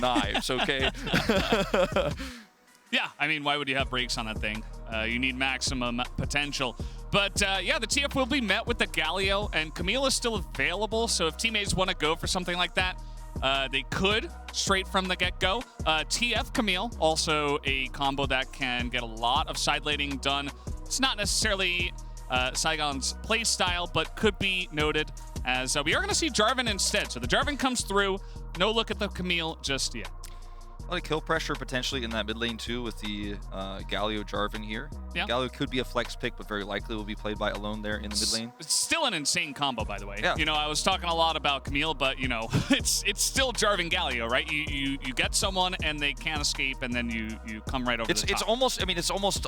knives, okay? Yeah, I mean, why would you have brakes on that thing? You need maximum potential. But yeah, the TF will be met with the Galio, and Camille is still available, so if Team Aze want to go for something like that, they could straight from the get-go. TF Camille, also a combo that can get a lot of side laning done. It's not necessarily Saigon's play style, but could be noted as we are going to see Jarvan instead. So the Jarvan comes through. No look at the Camille just yet. A lot of kill pressure potentially in that mid lane too with the Galio Jarvan here. Yeah. Galio could be a flex pick, but very likely will be played by Alone there in the mid lane. It's still an insane combo, by the way. Yeah. You know, I was talking a lot about Camille, but you know, it's still Jarvan Galio, right? You get someone and they can't escape, and then you come right over the top. It's almost, I mean, it's almost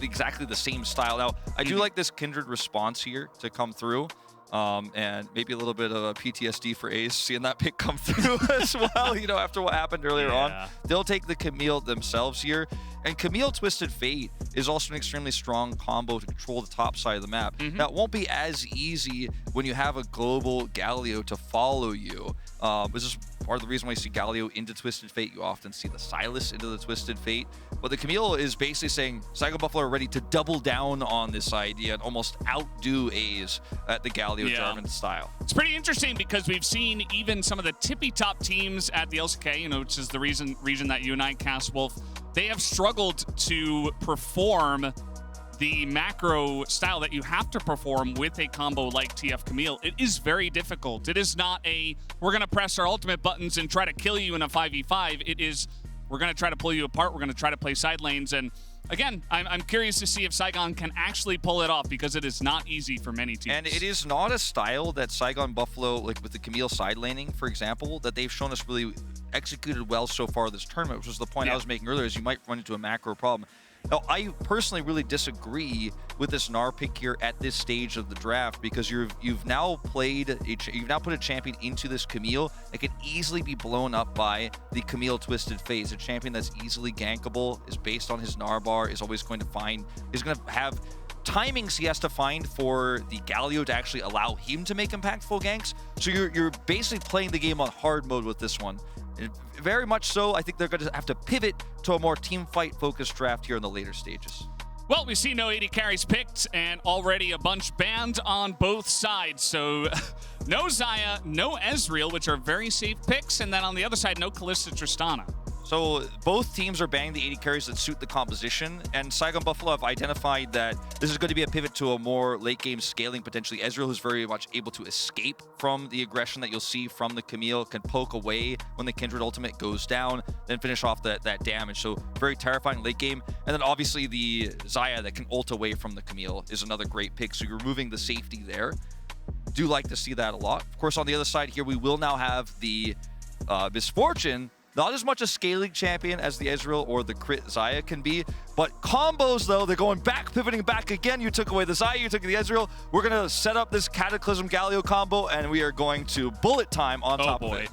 exactly the same style. Now, I do like this Kindred response here to come through. And maybe a little bit of a PTSD for Aze, seeing that pick come through as well, you know, after what happened earlier on. They'll take the Camille themselves here. And Camille Twisted Fate is also an extremely strong combo to control the top side of the map. Now, it won't be as easy when you have a global Galio to follow you. This is part of the reason why you see Galio into Twisted Fate. You often see the Silas into the Twisted Fate. But the Camille is basically saying Saigon Buffalo are ready to double down on this idea and almost outdo Aze at the Galio Jarvan style. It's pretty interesting because we've seen even some of the tippy top teams at the LCK, you know, which is the region that you and I cast, Wolf. They have struggled to perform the macro style that you have to perform with a combo like TF Camille. It is very difficult. It is not a, we're going to press our ultimate buttons and try to kill you in a 5v5. It is, we're going to try to pull you apart. We're going to try to play side lanes. And again, I'm curious to see if Saigon can actually pull it off because it is not easy for many teams. And it is not a style that Saigon Buffalo, like with the Camille side laning, for example, that they've shown us really executed well so far this tournament, which was the point I was making earlier, is you might run into a macro problem. Now, I personally really disagree with this Gnar pick here at this stage of the draft because you've now put a champion into this Camille that can easily be blown up by the Camille Twisted Phase. A champion that's easily gankable, is based on his Gnar bar, is going to have timings he has to find for the Galio to actually allow him to make impactful ganks. So you're basically playing the game on hard mode with this one. Very much so. I think they're going to have to pivot to a more team fight focused draft here in the later stages. Well, we see no 80 carries picked and already a bunch banned on both sides. So no Xayah, no Ezreal, which are very safe picks. And then on the other side, no Kalista Tristana. So both teams are banning the 80 carries that suit the composition, and Saigon Buffalo have identified that this is going to be a pivot to a more late-game scaling, potentially. Ezreal is very much able to escape from the aggression that you'll see from the Camille, can poke away when the Kindred ultimate goes down, then finish off that damage. So very terrifying late game. And then obviously the Xayah that can ult away from the Camille is another great pick, so you're removing the safety there. Do like to see that a lot. Of course, on the other side here, we will now have the Misfortune. Not as much a scaling champion as the Ezreal or the crit Xayah can be, but combos though, they're going back, pivoting back again. You took away the Xayah, you took the Ezreal. We're gonna set up this Cataclysm Galio combo, and we are going to bullet time on top of it.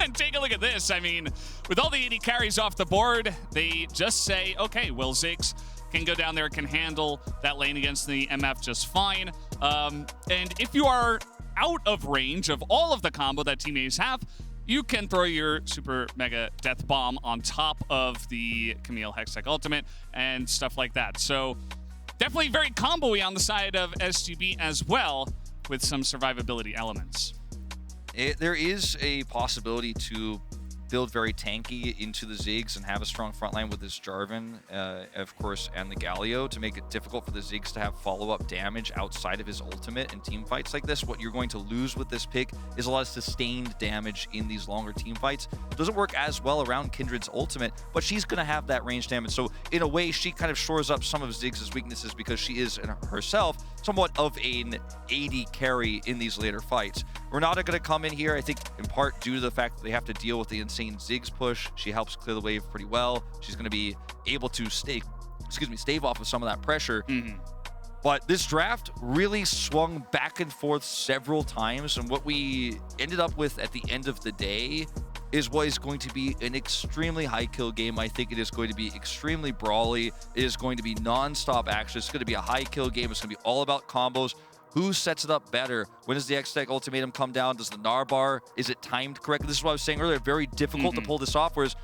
And take a look at this. I mean, with all the 80 carries off the board, they just say, okay, well, Ziggs can go down there, can handle that lane against the MF just fine. And if you are out of range of all of the combo that Team Aze have, you can throw your super mega death bomb on top of the Camille Hextech ultimate and stuff like that. So definitely very combo-y on the side of SGB as well, with some survivability elements. There is a possibility to build very tanky into the Ziggs and have a strong front line with this Jarvan, of course, and the Galio to make it difficult for the Ziggs to have follow-up damage outside of his ultimate in team fights like this. What you're going to lose with this pick is a lot of sustained damage in these longer team fights. It doesn't work as well around Kindred's ultimate, but she's going to have that range damage. So in a way, she kind of shores up some of Ziggs' weaknesses because she is herself somewhat of an 80 carry in these later fights. Renata going to come in here, I think, in part due to the fact that they have to deal with the insane Ziggs push. She helps clear the wave pretty well. She's going to be able to stave off of some of that pressure. But this draft really swung back and forth several times, and what we ended up with at the end of the day is what is going to be an extremely high kill game. I think it is going to be extremely brawly. It is going to be non-stop action. It's going to be a high kill game. It's going to be all about combos. Who sets it up better? When does the X-Tech ultimatum come down? Does the Gnar bar, is it timed correctly? This is what I was saying earlier, very difficult to pull this off, whereas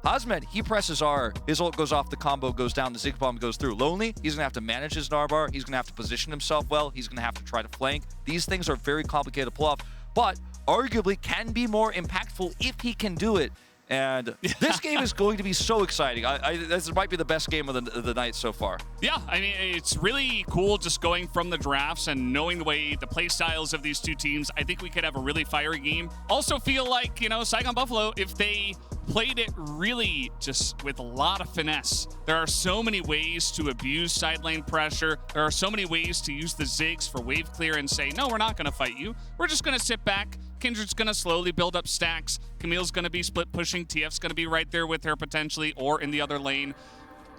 Hasmed, he presses R, his ult goes off, the combo goes down, the Ziggs bomb goes through. Lonely, he's gonna have to manage his Gnar bar, he's gonna have to position himself well, he's gonna have to try to flank. These things are very complicated to pull off, but arguably can be more impactful if he can do it. And this game is going to be so exciting. This might be the best game of the night so far. Yeah, I mean, it's really cool just going from the drafts and knowing the way the play styles of these two teams. I think we could have a really fiery game. Also feel like, you know, Saigon Buffalo, if they played it really just with a lot of finesse. There are so many ways to abuse side lane pressure. There are so many ways to use the Ziggs for wave clear and say, no, we're not going to fight you. We're just going to sit back. Kindred's going to slowly build up stacks. Camille's going to be split pushing. TF's going to be right there with her potentially, or in the other lane.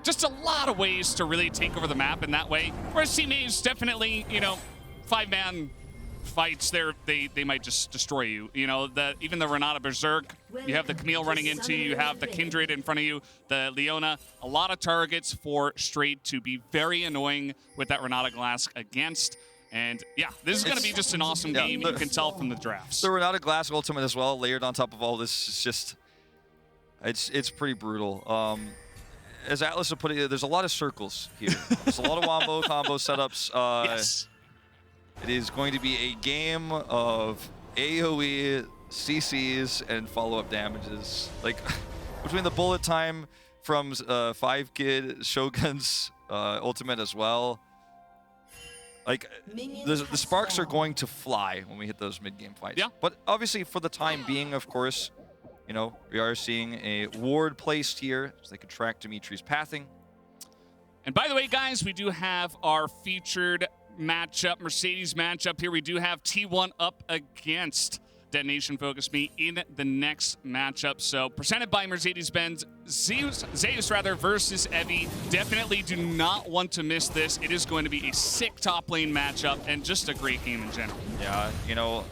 Just a lot of ways to really take over the map in that way. Whereas Team Aze definitely, you know, 5-man fights, they might just destroy you. You know, even the Renata Berserk, you have the Camille running into you, have the Kindred in front of you, the Leona, a lot of targets for Straight to be very annoying with that Renata Glasc against. And yeah, this is going to be just an awesome game. You can tell from the drafts. The Renata Glasc ultimate as well, layered on top of all this, is just, it's pretty brutal. As Atlas would put it, there's a lot of circles here. There's a lot of wombo combo setups. Yes. It is going to be a game of AoE, CCs, and follow-up damages. Like, between the bullet time from 5Kid, Shogun's ultimate as well. Like, the sparks are going to fly when we hit those mid-game fights. Yeah. But obviously, for the time being, of course, you know, we are seeing a ward placed here so they can track Dimitri's pathing. And by the way, guys, we do have our featured matchup, Mercedes matchup here. We do have T1 up against Detonation Focus Me in the next matchup. So presented by Mercedes-Benz, Zeus rather versus Evie. Definitely do not want to miss this. It is going to be a sick top lane matchup and just a great game in general. Yeah, you know,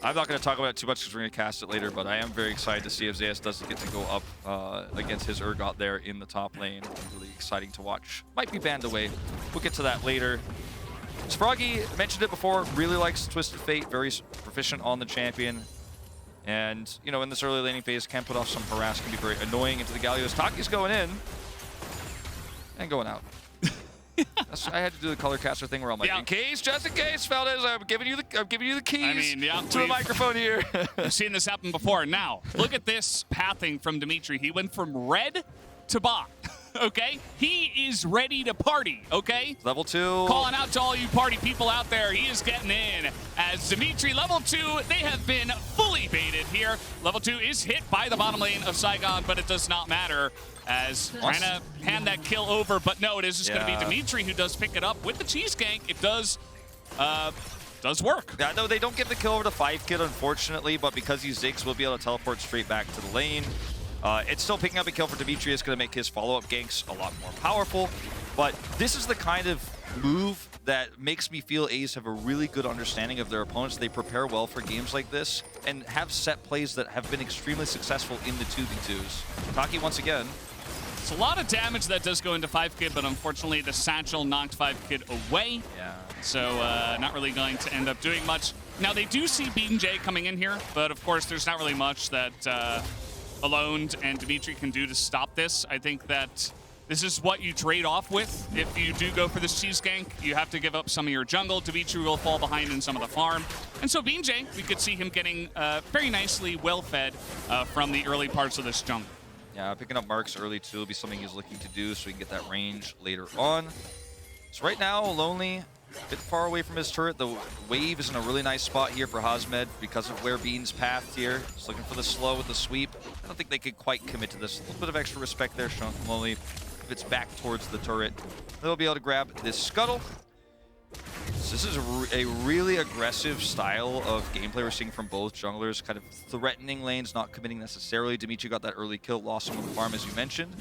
I'm not going to talk about it too much because we're going to cast it later, but I am very excited to see if Zeus doesn't get to go up against his Urgot there in the top lane. Really exciting to watch. Might be banned away. We'll get to that later. Froggy, mentioned it before, really likes Twisted Fate, very proficient on the champion. And, you know, in this early laning phase, can put off some harass, can be very annoying into the Galios. Taki's going in and going out. I had to do the color caster thing where I'm like, in case, just in case, Valdes, I'm giving you the keys to the microphone here. We've seen this happen before. Now, look at this pathing from Dimitry. He went from red to bot. Okay? He is ready to party, okay? Level 2. Calling out to all you party people out there. He is getting in. As Dimitry, level 2, they have been fully baited here. Level 2 is hit by the bottom lane of Saigon, but it does not matter as trying to hand that kill over. But no, it is just going to be Dimitry who does pick it up with the cheese gank. It does work. Yeah, no, they don't give the kill over to 5Kid, unfortunately, but because he's Ziggs, will be able to teleport straight back to the lane. It's still picking up a kill for Dimitry. It's going to make his follow-up ganks a lot more powerful. But this is the kind of move that makes me feel Aze have a really good understanding of their opponents. They prepare well for games like this and have set plays that have been extremely successful in the 2v2s. Taki once again. It's a lot of damage that does go into 5Kid, but unfortunately the satchel knocked 5Kid away. Yeah. So not really going to end up doing much. Now they do see BeanJ coming in here, but of course there's not really much that Alone and Dimitry can do to stop this. I think that this is what you trade off with. If you do go for this cheese gank, you have to give up some of your jungle. Dimitry will fall behind in some of the farm. And so BeanJ, we could see him getting very nicely well-fed from the early parts of this jungle. Yeah, picking up marks early too will be something he's looking to do so he can get that range later on. So right now, Lonely, a bit far away from his turret. The wave is in a really nice spot here for Hasmed because of where Bean's pathed here. Just looking for the slow with the sweep. I don't think they could quite commit to this. A little bit of extra respect there shown from Lonely. If it's back towards the turret, they'll be able to grab this scuttle. So this is a really aggressive style of gameplay we're seeing from both junglers, kind of threatening lanes, not committing necessarily. Dimitry got that early kill, lost some of the farm, as you mentioned.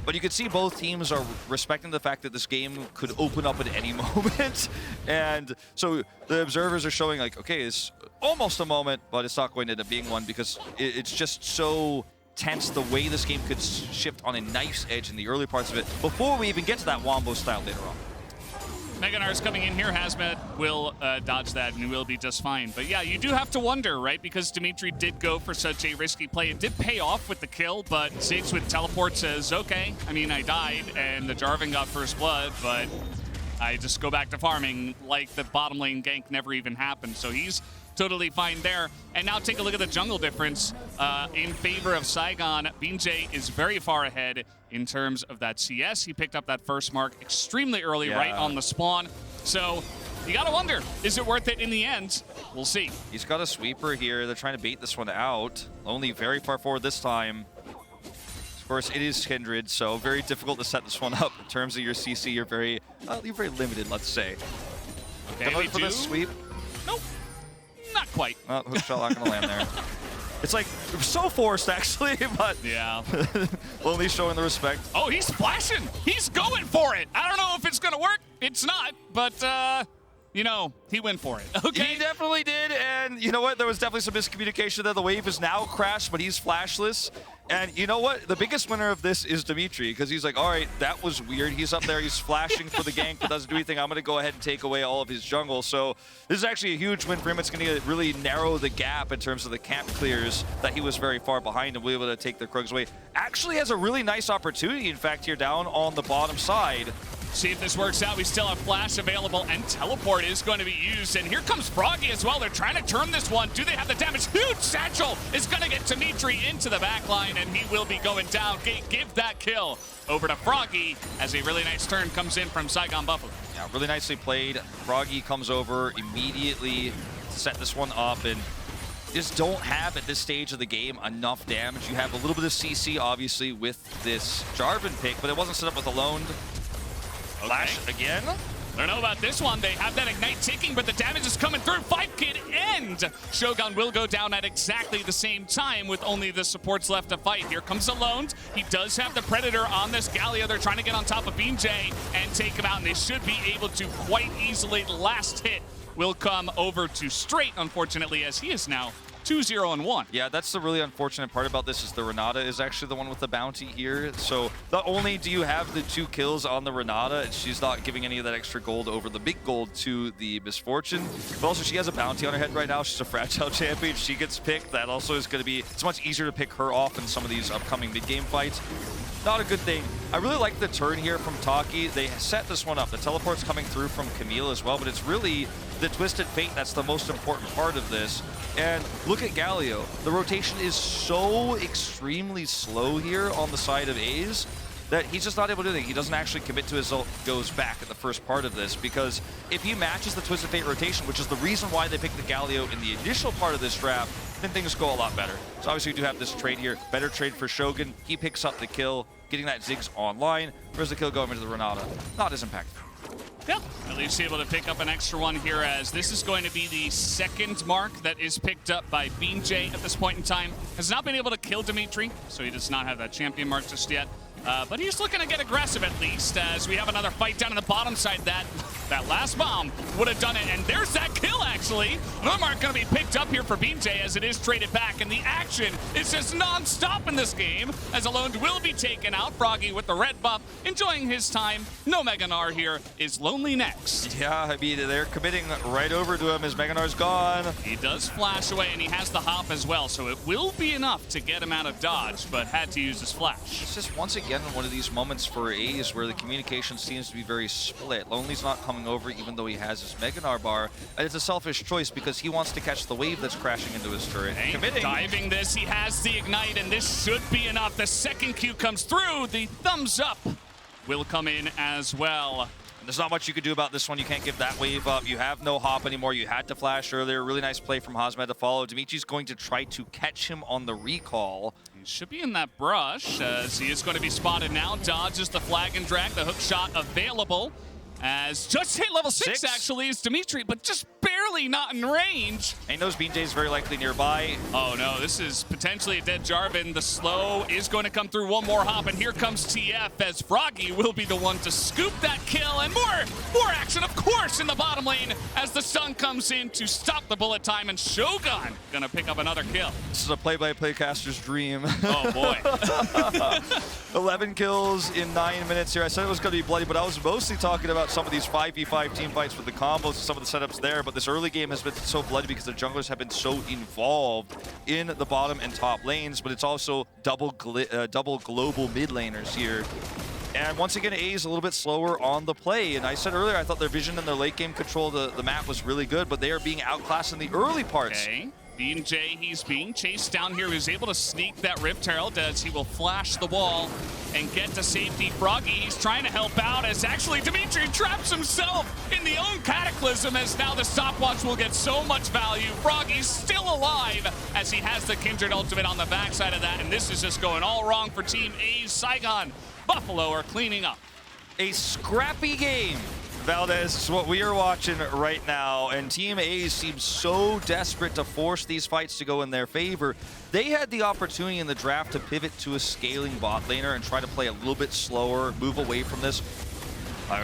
But you can see both teams are respecting the fact that this game could open up at any moment. And so the observers are showing like, okay, it's almost a moment, but it's not going to end up being one because it's just so tense the way this game could shift on a knife's edge in the early parts of it before we even get to that wombo style later on. Mega Gnar's coming in here. Hasmed will dodge that and will be just fine. But yeah, you do have to wonder, right? Because Dimitry did go for such a risky play. It did pay off with the kill, but Ziggs with teleport says, okay, I mean, I died and the Jarvan got first blood, but I just go back to farming like the bottom lane gank never even happened. So he's totally fine there. And now take a look at the jungle difference in favor of Saigon. BeanJ is very far ahead in terms of that CS. He picked up that first mark extremely early, right on the spawn. So you gotta wonder, is it worth it in the end? We'll see. He's got a sweeper here. They're trying to bait this one out. Only very far forward this time. Of course, it is Kindred, so very difficult to set this one up. In terms of your CC, you're very limited, let's say. Okay, we for do. this sweep. Nope, not quite. Oh, hook shot not gonna land there. It's like so forced, actually, but yeah, only showing the respect. Oh, he's flashing. He's going for it. I don't know if it's gonna work. It's not, but you know, he went for it. Okay. He definitely did, and you know what? There was definitely some miscommunication there. The wave is now crashed, but he's flashless. And you know what? The biggest winner of this is Dimitry, because he's like, all right, that was weird. He's up there, he's flashing for the gank, but doesn't do anything. I'm going to go ahead and take away all of his jungle. So this is actually a huge win for him. It's going to really narrow the gap in terms of the camp clears that he was very far behind and will be able to take their Krugs away. Actually has a really nice opportunity, in fact, here down on the bottom side. See if this works out. We still have flash available, and teleport is going to be used. And here comes Froggy as well. They're trying to turn this one. Do they have the damage? Huge satchel is going to get Dimitry into the back line, and he will be going down. Give that kill over to Froggy as a really nice turn comes in from Saigon Buffalo. Yeah, really nicely played. Froggy comes over immediately to set this one up, and just don't have at this stage of the game enough damage. You have a little bit of CC, obviously, with this Jarvan pick, but it wasn't set up with Alone. Flash again. I don't know about this one. They have that Ignite ticking, but the damage is coming through. 5-Kid and Shogun will go down at exactly the same time with only the supports left to fight. Here comes Alone. He does have the Predator on this Galio. They're trying to get on top of BeanJ and take him out, and they should be able to quite easily. The last hit will come over to Straight, unfortunately, as he is now 2-0-1. Yeah, that's the really unfortunate part about this is the Renata is actually the one with the bounty here. So not only do you have the 2 kills on the Renata, she's not giving any of that extra gold over the big gold to the Misfortune, but also she has a bounty on her head right now. She's a fragile champion. She gets picked. That also is going to be, it's much easier to pick her off in some of these upcoming mid-game fights. Not a good thing. I really like the turn here from Taki. They set this one up. The teleport's coming through from Camille as well, but it's really the Twisted Fate that's the most important part of this. And look at Galio. The rotation is so extremely slow here on the side of Aze that he's just not able to do anything. He doesn't actually commit to his ult, goes back at the first part of this, because if he matches the Twisted Fate rotation, which is the reason why they picked the Galio in the initial part of this draft, then things go a lot better. So obviously we do have this trade here. Better trade for Shogun. He picks up the kill, getting that Ziggs online. Where's the kill going into the Renata? Not as impactful. Yep, at least able to pick up an extra one here, as this is going to be the second mark that is picked up by BeanJ at this point in time. Has not been able to kill Dimitry, so he does not have that champion mark just yet. But he's looking to get aggressive at least, as we have another fight down on the bottom side. That last bomb would have done it, and there's that kill, actually. Another mark going to be picked up here for BeanJ as it is traded back, and the action is just non-stop in this game, as Alone will be taken out. Froggy with the red buff, enjoying his time. No Mega Gnar here, is Lonely next. Yeah, I mean, they're committing right over to him as Mega Gnar's gone. He does flash away, and he has the hop as well, so it will be enough to get him out of dodge, but had to use his flash. It's just once again one of these moments for Aze where the communication seems to be very split. Lonely's not coming over even though he has his Mega Gnar bar, and it's a selfish choice because he wants to catch the wave that's crashing into his turret. Committing. Diving this, he has the Ignite, and this should be enough. The second Q comes through. The thumbs up will come in as well. There's not much you could do about this one. You can't give that wave up. You have no hop anymore. You had to flash earlier. Really nice play from Hasmed to follow. Dimitri's going to try to catch him on the recall. He should be in that brush, as he is going to be spotted now. Dodges the flag and drag. The hook shot available, as just hit level 6 actually is Dimitry, but just barely not in range. And he knows BeanJ is very likely nearby. Oh no, this is potentially a dead Jarvan. The slow is going to come through one more hop, and here comes TF as Froggy will be the one to scoop that kill, and more action, of course, in the bottom lane as the stun comes in to stop the bullet time, and Shogun gonna pick up another kill. This is a play-by-play caster's dream. Oh boy. 11 kills in 9 minutes here. I said it was going to be bloody, but I was mostly talking about some of these 5v5 team fights with the combos and some of the setups there, but this early game has been so bloody because the junglers have been so involved in the bottom and top lanes, but it's also double global mid laners here. And once again, Aze a little bit slower on the play. And I said earlier, I thought their vision and their late game control of the map was really good, but they are being outclassed in the early parts. Okay. BeanJ, he's being chased down here. He was able to sneak that Rift Herald as he will flash the wall and get to safety. Froggy, he's trying to help out as actually Dimitry traps himself in the own Cataclysm as now the stopwatch will get so much value. Froggy's still alive as he has the Kindred ultimate on the backside of that, and this is just going all wrong for Team Aze. Saigon Buffalo are cleaning up. A scrappy game, Valdes, is what we are watching right now, and Team Aze seems so desperate to force these fights to go in their favor. They had the opportunity in the draft to pivot to a scaling bot laner and try to play a little bit slower, move away from this.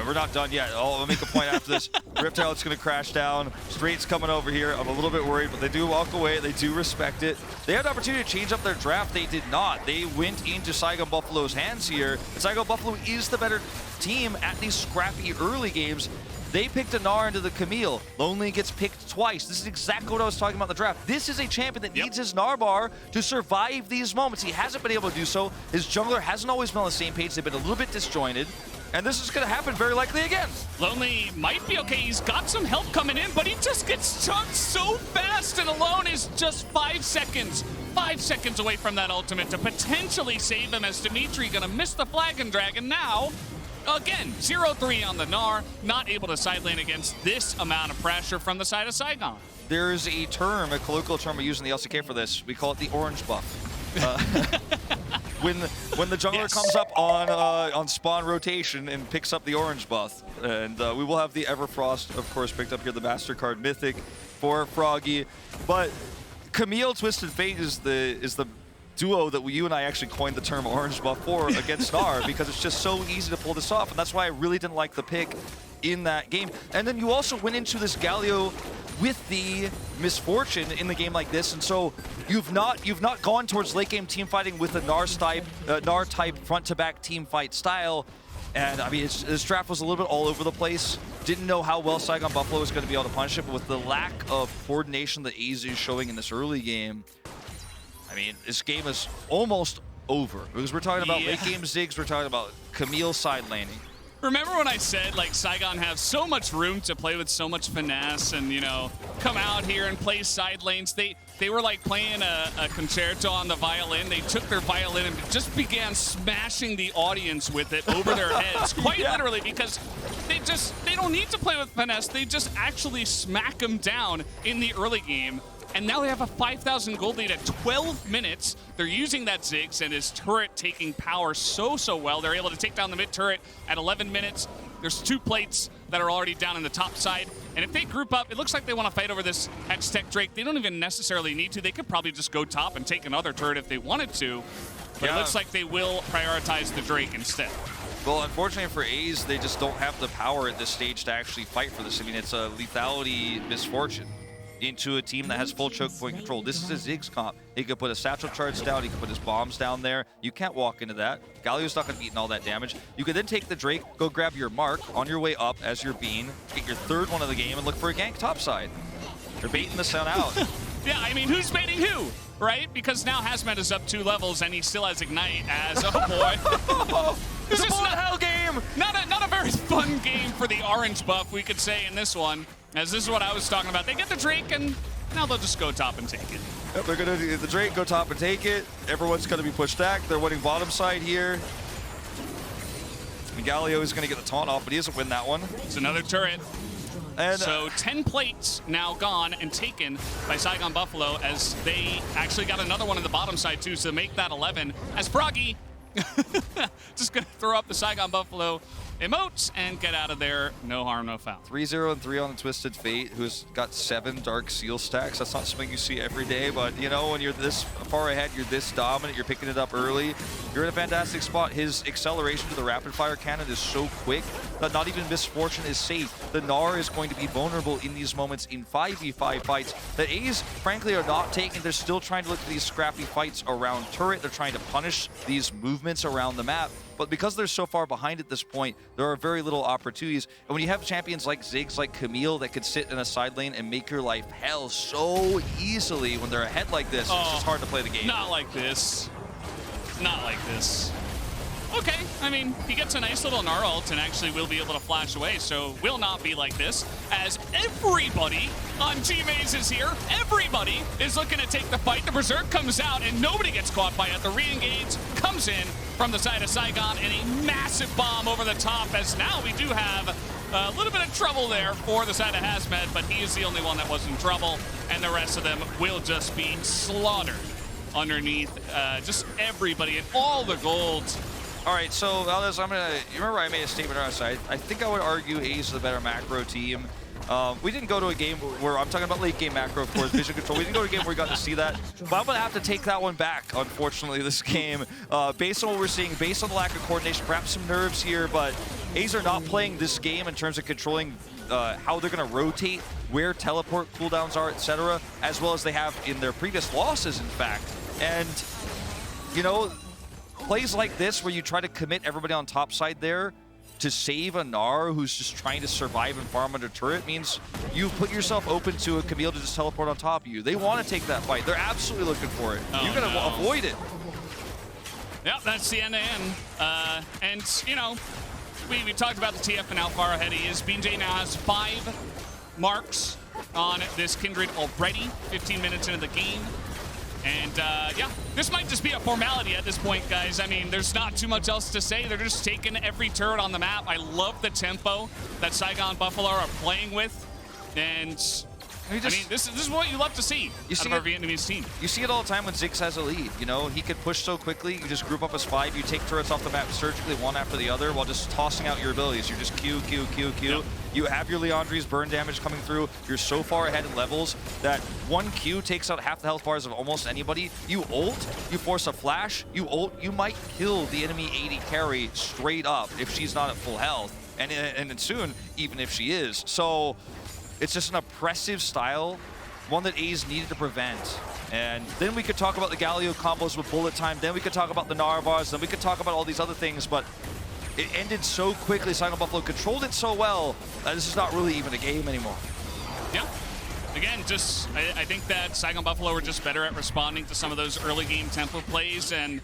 We're not done yet. I'll make a point after this. Rift Herald's going to crash down. Straight's coming over here. I'm a little bit worried, but they do walk away. They do respect it. They had the opportunity to change up their draft. They did not. They went into Saigon Buffalo's hands here. And Saigon Buffalo is the better team at these scrappy early games. They picked a Gnar into the Camille. Lonely gets picked twice. This is exactly what I was talking about in the draft. This is a champion that needs his Gnar bar to survive these moments. He hasn't been able to do so. His jungler hasn't always been on the same page. They've been a little bit disjointed. And this is going to happen very likely again. Lonely might be okay. He's got some help coming in, but he just gets chunked so fast, and alone is just 5 seconds. 5 seconds away from that ultimate to potentially save him as Dimitry going to miss the Flagon Dragon now. Again, 0-3 on the Gnar, not able to side lane against this amount of pressure from the side of Saigon. There's a term, a colloquial term we use in the LCK for this. We call it the orange buff. When the jungler comes up on spawn rotation and picks up the orange buff, and we will have the Everfrost, of course, picked up here, the Master Card Mythic for Froggy. But Camille Twisted Fate is the duo that you and I actually coined the term orange buff for against Gnar because it's just so easy to pull this off, and that's why I really didn't like the pick in that game. And then you also went into this Galio with the misfortune in the game like this, and so you've not gone towards late game team fighting with a Gnar type front to back team fight style. And I mean, this draft was a little bit all over the place. Didn't know how well Saigon Buffalo was going to be able to punish it, but with the lack of coordination that Aze is showing in this early game, I mean, this game is almost over because we're talking about late game Ziggs, we're talking about Camille side laning. Remember when I said, like, Saigon have so much room to play with so much finesse and, you know, come out here and play side lanes? They were like playing a concerto on the violin. They took their violin and just began smashing the audience with it over their heads, quite literally, because they don't need to play with finesse. They just actually smack them down in the early game. And now they have a 5,000 gold lead at 12 minutes. They're using that Ziggs and his turret taking power so well. They're able to take down the mid turret at 11 minutes. There's 2 plates that are already down in the top side. And if they group up, it looks like they want to fight over this Hextech Drake. They don't even necessarily need to. They could probably just go top and take another turret if they wanted to. But it looks like they will prioritize the Drake instead. Well, unfortunately for Aze, they just don't have the power at this stage to actually fight for this. I mean, it's a lethality misfortune into a team that has full choke point control. This is a Ziggs comp. He could put a satchel charge down, he could put his bombs down there. You can't walk into that. Galio's not going to be eating all that damage. You could then take the Drake, go grab your mark on your way up as your Bean, get your 3rd one of the game, and look for a gank topside. They're baiting the sun out. Yeah, I mean, who's baiting who, right? Because now Hasmed is up 2 levels and he still has Ignite as, oh boy. This is a hell game! Not a very fun game for the orange buff, we could say, in this one. As this is what I was talking about. They get the Drake, and now they'll just go top and take it. Yep, they're going to do the Drake, go top and take it. Everyone's going to be pushed back. They're winning bottom side here. And Galio is going to get the taunt off, but he doesn't win that one. It's another turret. And so 10 plates now gone and taken by Saigon Buffalo as they actually got another one on the bottom side, too, so they make that 11. As Froggy just going to throw up the Saigon Buffalo emote and get out of there. No harm, no foul. 3-0 and 3 on the Twisted Fate, who's got 7 Dark Seal stacks. That's not something you see every day, but you know, when you're this far ahead, you're this dominant, you're picking it up early, you're in a fantastic spot. His acceleration to the rapid fire cannon is so quick that not even Misfortune is safe. The Gnar is going to be vulnerable in these moments in 5v5 fights that Aze, frankly, are not taking. They're still trying to look for these scrappy fights around turret. They're trying to punish these movements around the map. But because they're so far behind at this point, there are very little opportunities. And when you have champions like Ziggs, like Camille, that could sit in a side lane and make your life hell so easily when they're ahead like this, it's just hard to play the game. Not like this. Not like this. Okay, I mean, he gets a nice little Gnar ult and actually will be able to flash away, so will not be like this, as everybody on Team Aze is here. Everybody is looking to take the fight. The Berserk comes out and nobody gets caught by it. The re-engage comes in from the side of Saigon and a massive bomb over the top, as now we do have a little bit of trouble there for the side of Hasmed, but he is the only one that was in trouble, and the rest of them will just be slaughtered underneath just everybody and all the gold. All right, so Valdes, you remember I made a statement on our side. I think I would argue Aze is the better macro team. We didn't go to a game where, I'm talking about late game macro, of course, vision control. We didn't go to a game where we got to see that. But I'm going to have to take that one back, unfortunately, this game. Based on what we're seeing, based on the lack of coordination, perhaps some nerves here, but Aze are not playing this game in terms of controlling how they're going to rotate, where teleport cooldowns are, etc., as well as they have in their previous losses, in fact. And, you know, plays like this where you try to commit everybody on top side there to save a Gnar who's just trying to survive and farm under turret means you put yourself open to a Camille to just teleport on top of you. They want to take that fight. They're absolutely looking for it. You're going to avoid it. Yep, that's the end-to-end. And, you know, we talked about the TF and how far ahead he is. BeanJ now has 5 marks on this Kindred already, 15 minutes into the game. And yeah, this might just be a formality at this point, guys. I mean, there's not too much else to say. They're just taking every turret on the map. I love the tempo that Saigon Buffalo are playing with. And I mean, this is what you love to see out of our Vietnamese team. You see it all the time when Ziggs has a lead. You know, he could push so quickly. You just group up as 5. You take turrets off the map surgically, one after the other, while just tossing out your abilities. You're just Q, Q, Q, Q. Yep. You have your Leandri's burn damage coming through. You're so far ahead in levels that one Q takes out half the health bars of almost anybody. You ult, you force a flash, you ult, you might kill the enemy 80 carry straight up if she's not at full health. And soon, even if she is. So it's just an oppressive style, one that Aze needed to prevent. And then we could talk about the Galio combos with bullet time, then we could talk about the Gnar bars, then we could talk about all these other things, but it ended so quickly. Saigon Buffalo controlled it so well that this is not really even a game anymore. Yeah. Again, just I think that Saigon Buffalo were just better at responding to some of those early game tempo plays, and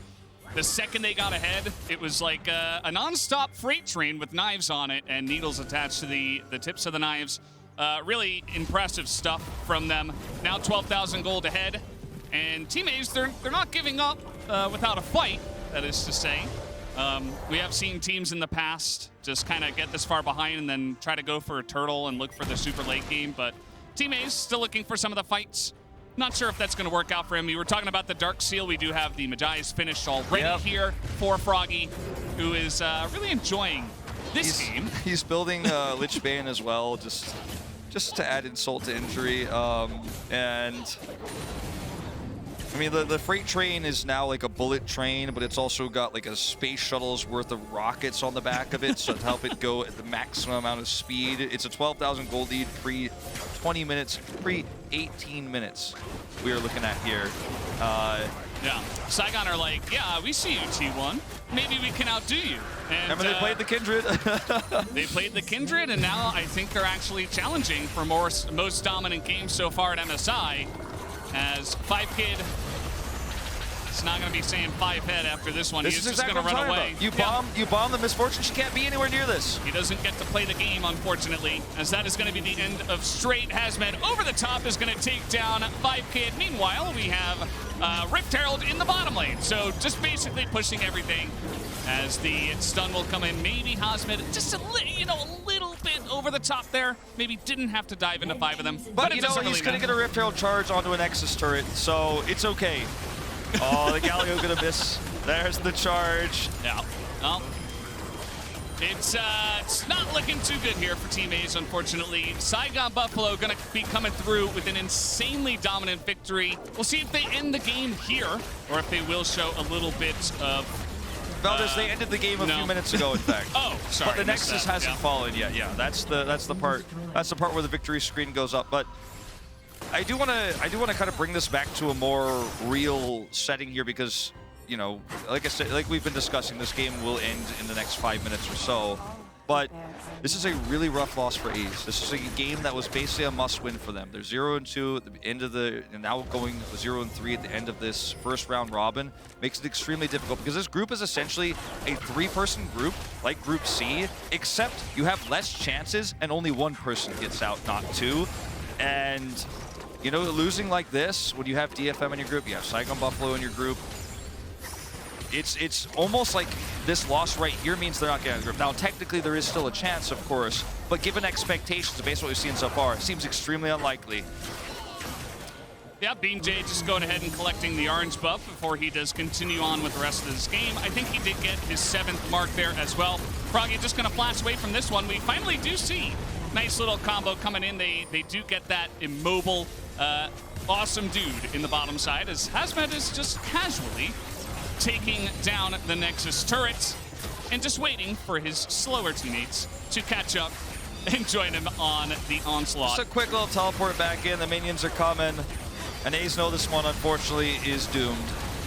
the second they got ahead, it was like a non-stop freight train with knives on it and needles attached to the tips of the knives. Really impressive stuff from them. Now 12,000 gold ahead, and Team Aze, they're not giving up without a fight, that is to say. We have seen teams in the past just kind of get this far behind and then try to go for a turtle and look for the super late game, but Team Aze still looking for some of the fights. Not sure if that's going to work out for him. We were talking about the Dark Seal. We do have the Magi's finished already here for Froggy, who is really enjoying this game. He's building Lich Bane as well, just to add insult to injury. And I mean, the freight train is now like a bullet train, but it's also got like a space shuttle's worth of rockets on the back of it, so to help it go at the maximum amount of speed. It's a 12,000 gold lead, pre-20 minutes, pre-18 minutes we are looking at here. Yeah, Saigon are like, yeah, we see you, T1. Maybe we can outdo you. And remember they played the Kindred. They played the Kindred, and now I think they're actually challenging for most dominant game so far at MSI. As 5Kid is not going to be saying 5-head after this one. He's just going to run away. You bomb the Misfortune. She can't be anywhere near this. He doesn't get to play the game, unfortunately, as that is going to be the end of straight. Hasmed over the top is going to take down 5Kid. Meanwhile, we have Rift Herald in the bottom lane. So just basically pushing everything as the stun will come in. Maybe Hasmed just a little bit over the top there. Maybe didn't have to dive into 5 of them. But you know, he's going to get a Rift Herald charge onto a Nexus turret, so it's okay. Oh, the Galio going to miss. There's the charge. Yeah. Well, It's not looking too good here for Team Aze, unfortunately. Saigon Buffalo going to be coming through with an insanely dominant victory. We'll see if they end the game here, or if they will show a little bit of... Valdes, they ended the game a few minutes ago, in fact. Oh, sorry. But the Nexus hasn't fallen yet. Yeah, that's the part where the victory screen goes up. But I do want to kind of bring this back to a more real setting here because, you know, like I said, like we've been discussing, this game will end in the next 5 minutes or so. But this is a really rough loss for Aze. This is a game that was basically a must-win for them. They're 0-2 at the end of the, and now going 0-3 at the end of this first round robin. Makes it extremely difficult because this group is essentially a 3-person group, like Group C, except you have less chances and only one person gets out, not two. And, you know, losing like this, when you have DFM in your group, you have Saigon Buffalo in your group, it's almost like this loss right here means they're not getting out of the group. Now, technically, there is still a chance, of course, but given expectations based on what we've seen so far, it seems extremely unlikely. Yeah, BeanJ just going ahead and collecting the orange buff before he does continue on with the rest of this game. I think he did get his 7th mark there as well. Froggy just going to flash away from this one. We finally do see nice little combo coming in. They do get that immobile, awesome dude in the bottom side as Hasmed is just casually taking down the Nexus turrets and just waiting for his slower teammates to catch up and join him on the onslaught. Just a quick little teleport back in. The minions are coming. And Aze know this one, unfortunately, is doomed.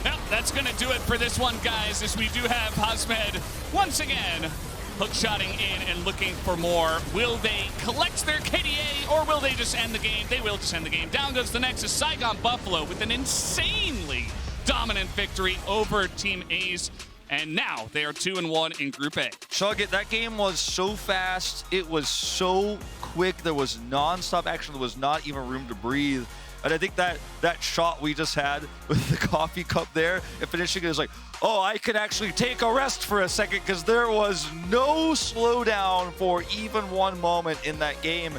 Yep, that's going to do it for this one, guys, as we do have Hasmed once again hookshotting in and looking for more. Will they collect their KDA or will they just end the game? They will just end the game. Down goes the Nexus. Saigon Buffalo with an insanely dominant victory over Team Aze, and now they are 2-1 in Group A. Shug, that game was so fast. It was so quick. There was non-stop action. There was not even room to breathe. And I think that shot we just had with the coffee cup there and finishing it is like, oh, I could actually take a rest for a second because there was no slowdown for even one moment in that game.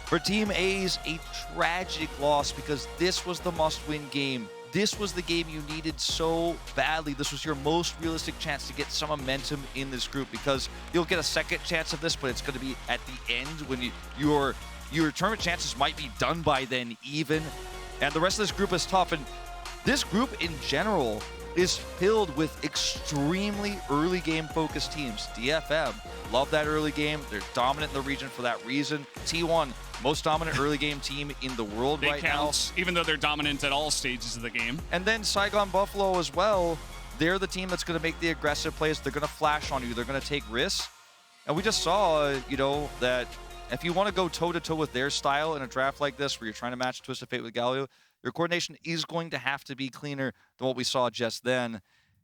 For Team Aze, a tragic loss because this was the must-win game. This was the game you needed so badly. This was your most realistic chance to get some momentum in this group because you'll get a second chance of this, but it's going to be at the end when your tournament chances might be done by then even. And the rest of this group is tough. And this group in general is filled with extremely early game focused teams. DFM, love that early game. They're dominant in the region for that reason. T1, most dominant early game team in the world right now. Even though they're dominant at all stages of the game. And then Saigon Buffalo as well. They're the team that's going to make the aggressive plays. They're going to flash on you. They're going to take risks. And we just saw, you know, that if you want to go toe-to-toe with their style in a draft like this, where you're trying to match Twisted Fate with Galio, your coordination is going to have to be cleaner than what we saw just then.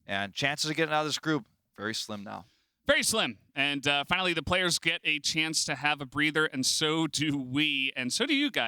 And chances of getting out of this group, very slim now. Very slim. And finally, the players get a chance to have a breather, and so do we, and so do you guys.